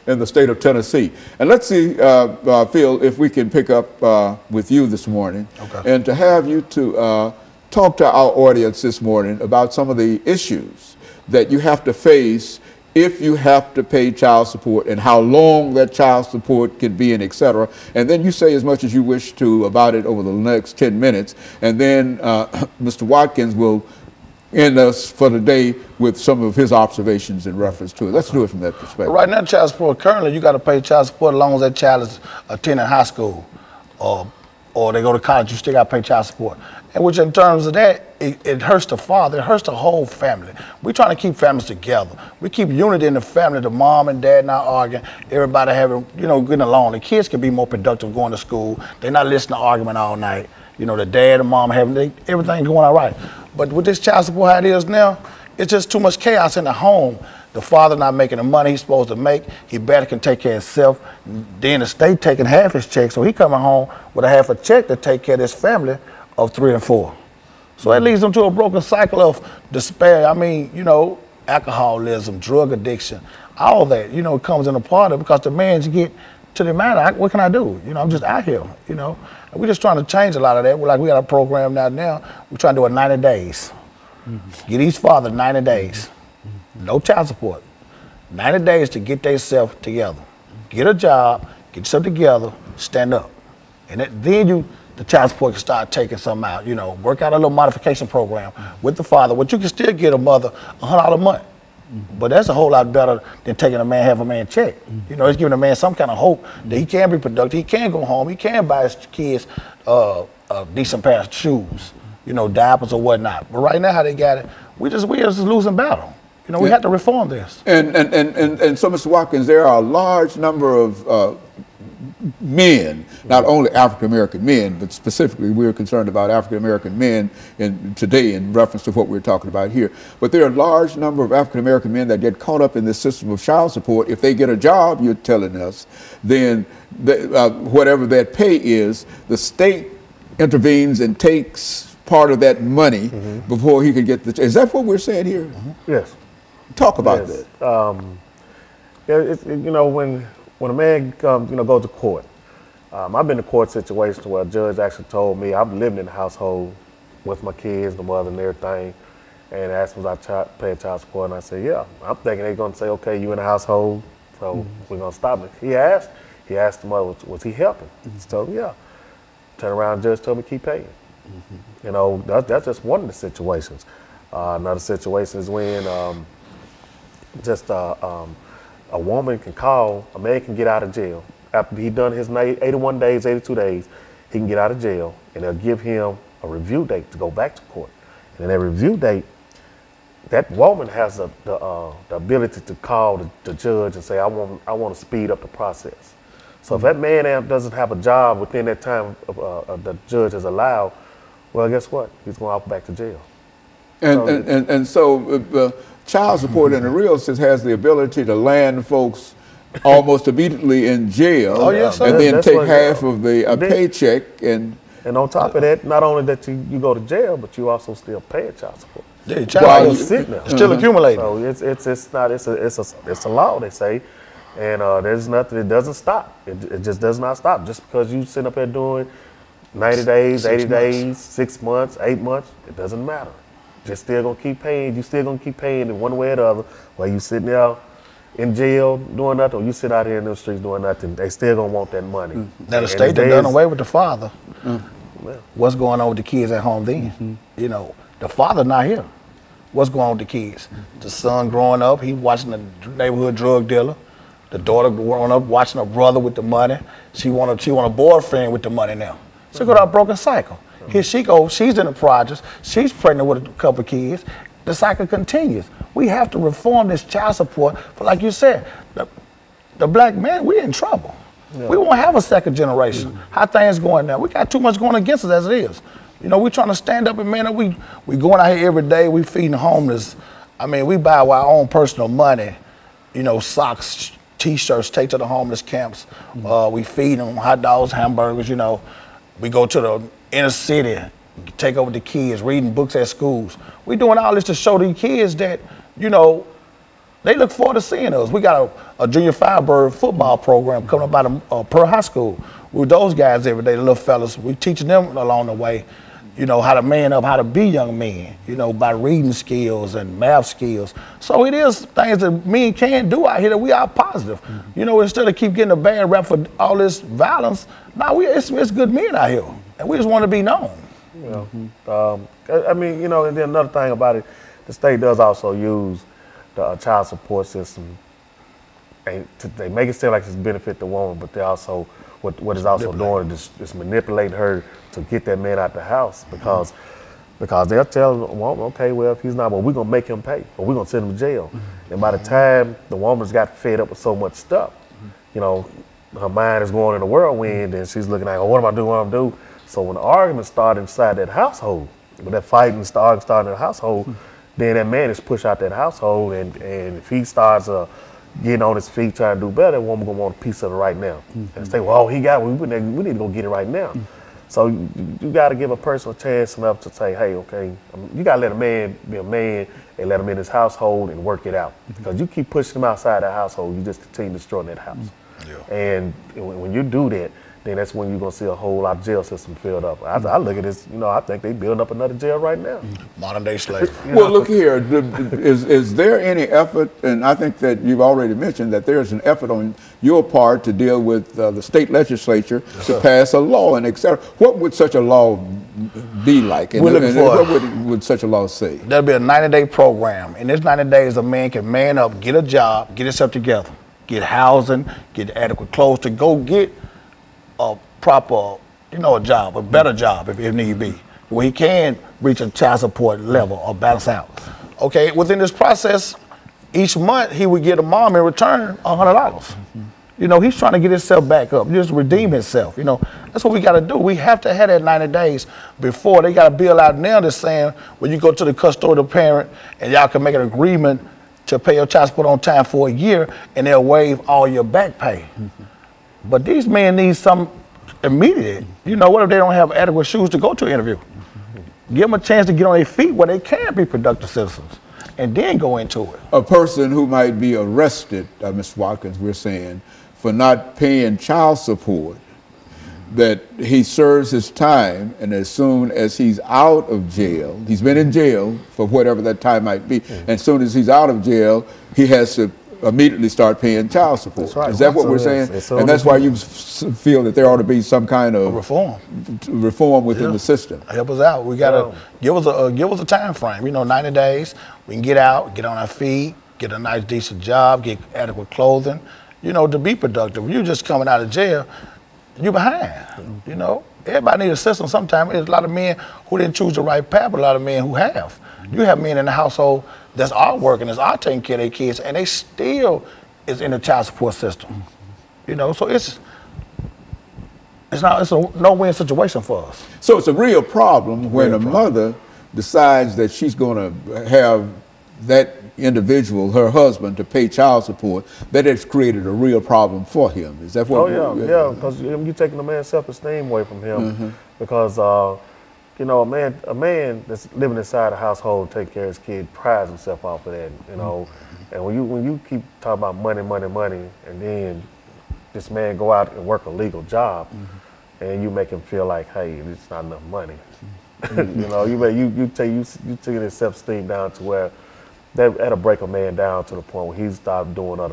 in the state of Tennessee. And let's see, Phil, if we can pick up with you this morning, and to have you to talk to our audience this morning about some of the issues that you have to face if you have to pay child support, and how long that child support can be, and et cetera. And then you say as much as you wish to about it over the next 10 minutes. And then Mr. Watkins will end us for the day with some of his observations in reference to it. Let's do it from that perspective. Right now, child support, currently you got to pay child support as long as that child is attending high school or they go to college, you still got to pay child support. And which in terms of that, it hurts the father, it hurts the whole family. We're trying to keep families together. We keep unity in the family, the mom and dad not arguing, everybody having, getting along. The kids can be more productive going to school. They're not listening to argument all night. The dad and mom having everything going all right. But with this child support how it is now, it's just too much chaos in the home. The father not making the money he's supposed to make. He better can take care of himself. Then the state taking half his check, so he coming home with a half a check to take care of his family of 3 and 4. So that leads them to a broken cycle of despair. I mean, alcoholism, drug addiction, all that, comes in a part of it because the man get to the man, what can I do? I'm just out here, And we're just trying to change a lot of that. We got a program now. We're trying to do it 90 days. Get each father 90 days. No child support. 90 days to get themselves together. Get a job, get yourself together, stand up. And then the child support can start taking something out, work out a little modification program with the father. But you can still get a mother $100 a month. But that's a whole lot better than taking a man, half a man check. It's giving a man some kind of hope that he can be productive, he can go home, he can buy his kids a decent pair of shoes, diapers or whatnot. But right now how they got it, we just losing battle. We have to reform this. And so, Mr. Watkins, there are a large number of men, not only African-American men, but specifically we're concerned about African-American men today in reference to what we're talking about here. But there are a large number of African-American men that get caught up in this system of child support. If they get a job, you're telling us, then whatever that pay is, the state intervenes and takes part of that money before he can get the. Is that what we're saying here? Yes. Talk about that. When a man comes, goes to court, I've been in court situations where a judge actually told me, I've lived in the household with my kids, the mother and everything, and asked me if I pay child support, and I said, yeah. I'm thinking they're going to say, okay, you in the household, so we're going to stop it. He asked the mother, was he helping? She told him, yeah. Turn around, the judge told me keep paying. That's just one of the situations. Another situation is when a woman can call, a man can get out of jail. After he done his 81 days, 82 days, he can get out of jail, and they'll give him a review date to go back to court. And in that review date, that woman has the ability to call the judge and say, I want to speed up the process. So if that man doesn't have a job within that time the judge has allowed, well, guess what? He's going off back to jail. And so child support in the real sense has the ability to land folks almost immediately in jail, and then take half of the paycheck. And on top of that, not only that you go to jail, but you also still pay child support. Yeah, child still accumulating. So it's a law, they say, and there's nothing. It doesn't stop. It just does not stop. Just because you sit up there doing 90 days, 80 days, 6 months, 8 months, it doesn't matter. You're still gonna keep paying. You still gonna keep paying in one way or the other. While you sitting there in jail doing nothing, or you sit out here in the streets doing nothing, they still gonna want that money. Now the state done done away with the father. What's going on with the kids at home then? The father not here. What's going on with the kids? The son growing up, he watching the neighborhood drug dealer. The daughter growing up watching her brother with the money. She want a boyfriend with the money now. So go to a broken cycle. Here she goes, she's in the projects, she's pregnant with a couple of kids. The cycle continues. We have to reform this child support, for like you said, the black man, we're in trouble. Yeah. We won't have a second generation. How things going now? We got too much going against us as it is. We're trying to stand up and man, we going out here every day, we feeding the homeless. I mean, we buy our own personal money, socks, T-shirts, take to the homeless camps. We feed them hot dogs, hamburgers, We go to the inner city, take over the kids, reading books at schools. We're doing all this to show the kids that, They look forward to seeing us. We got a junior Firebird football program coming up out of Pearl High School. With those guys every day, the little fellas. We teaching them along the way, you know, how to man up, how to be young men, you know, by reading skills and math skills. So it is things that men can do out here that we are positive. You know, instead of keep getting a bad rap for all this violence, it's good men out here, and we just want to be known. You know, I mean, you know, and then another thing about it, the state does also use the child support system, and they make it seem like it's benefit the woman, but they also what is also doing is manipulating her to get that man out the house because they'll tell the woman, okay, well, if he's not, well, we're gonna make him pay, or we're gonna send him to jail. And by the time the woman's got fed up with so much stuff, you know, her mind is going in a whirlwind, and she's looking like, oh, what am I doing? What am I doing? So when the argument started inside that household, when that fighting started in the household, then that man is pushed out that household, and if he starts getting on his feet trying to do better, that woman gonna want a piece of it right now. And say, well, we need to go get it right now. So you got to give a person a chance enough to say, hey, okay, you got to let a man be a man and let him in his household and work it out. Because you keep pushing him outside the household, you just continue destroying that house. And when you do that, then that's when you're going to see a whole lot of jail system filled up. I look at this, you know, I think they building up another jail right now. Modern day slavery. Well, look here, is there any effort, and I think that you've already mentioned that there's an effort on your part to deal with the state legislature to pass a law and et cetera. What would such a law be like? And, what would such a law say? There'll be a 90-day program. In this 90 days, a man can man up, get a job, get himself together, get housing, get adequate clothes to go get a proper, you know, a job, a better job if need be, where he can reach a child support level or balance out. Okay, within this process, each month he would get a mom in return $100. You know, he's trying to get himself back up, just redeem himself. You know, that's what we got to do. We have to have that 90 days before they got to bill out now that's saying, when you go to the custodial parent and y'all can make an agreement to pay your child support on time for a year and they'll waive all your back pay. But these men need some immediate. You know, what if they don't have adequate shoes to go to an interview? Give them a chance to get on their feet where they can be productive citizens and then go into it. A person who might be arrested, Mr. Watkins, we're saying, for not paying child support, that he serves his time, and as soon as he's out of jail, he's been in jail for whatever that time might be, and as soon as he's out of jail, he has to immediately start paying child support. That's right. Is that what we're saying? And that's why you feel that there ought to be some kind of reform within the system. Help us out. We gotta give us a time frame. You know, 90 days. We can get out, get on our feet, get a nice decent job, get adequate clothing. You know, to be productive. You just coming out of jail, you behind. You know, everybody needs assistance. Sometimes there's a lot of men who didn't choose the right path, but a lot of men who have. You have men in the household that's all working, that's all taking care of their kids, and they still is in the child support system. You know, so it's a no-win situation for us. So it's a real problem when a mother decides that she's going to have that individual, her husband, to pay child support. That has created a real problem for him. Is that what? Oh yeah, because you're taking the man's self-esteem away from him, because you know, a man that's living inside a household, taking care of his kid, prides himself off of that. You know, and when you keep talking about money, and then this man go out and work a legal job, and you make him feel like, hey, it's not enough money. You know, you take his self-esteem down to where that'll break a man down to the point where he stops doing other